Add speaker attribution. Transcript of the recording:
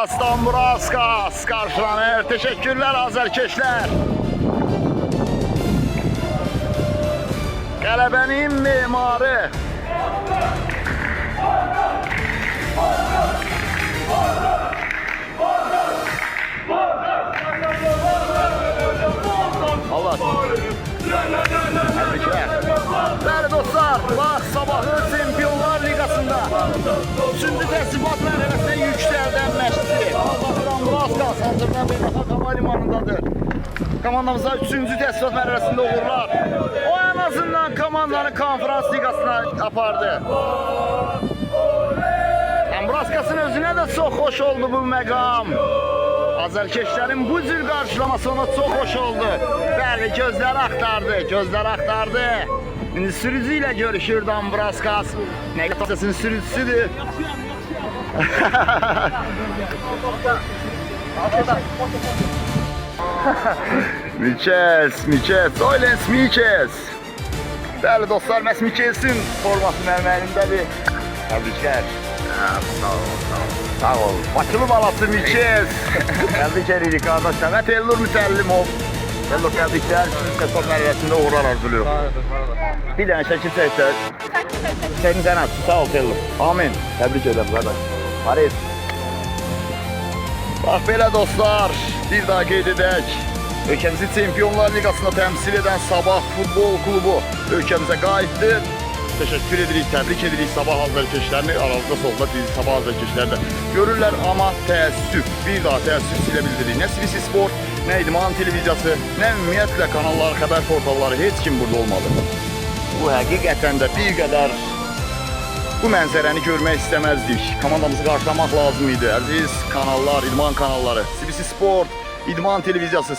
Speaker 1: Dambraskas karşılanır. Teşekkürler azerkeşler. Qələbənin mimarı. Allah. Bəli dostlar, bax sabahın Çempionlar Liqasında 3-cü təsdiqat mərhələsinə yüksəldən məşqçi Dambraskas hazırda Beynəlxalq Hava Limanındadır. Komandamıza 3-cü təsdiqat mərhələsində uğurlar. O en azından komandanı Konferans Liqasına apardı. Dambraskasın özünə də çox xoş oldu bu məqam. Azərkeşlərin bu cür qarşılaması ona çox xoş oldu. Bəli, gözləri axtardı. İndi sürücü ilə görüşür Dambraskas. Nəqliyyat sürücüsüdür. Miches, Soylens Miches. Bəli dostlar, məhz Miches'in forması mənim əlimdədir. Təbriklər. Sağ ol. Bakılı balası Miches. Təbrik edirik qardaşlar. Və Tellur Mütəllimov. Tellur təbriklər. Təsdiqat mərhələsində uğurlar arzuluyor. Bir dənə şəkil çəksə. Senin sən aç. Sağ ol Tellur. Amin. Təbrik edirəm qardaş. Paris. Bax belə dostlar, bir daha qeyd edək. Ölkəmizi Çempionlar Liqasında təmsil edən Sabah futbol klubu ölkəmizə qayıtdı. Teşekkür edirik, təbrik edirik Sabah azərkeşlərini. Aramızda solda biz Sabah azərkeşləri də görürlər, amma təəssüf, bir daha təəssüf silə bildiririk. Nə CBC Sport, nə İdman televiziyası, nə ümumiyyətlə kanalları, xəbər portalları, heç kim burada olmadı. Bu həqiqətən də bir qədər bu mənzərəni görmək istəməzdik. Komandamızı qarşılamaq lazım idi. Əziz kanallar, idman kanalları, CBC Sport, İdman televiziyası.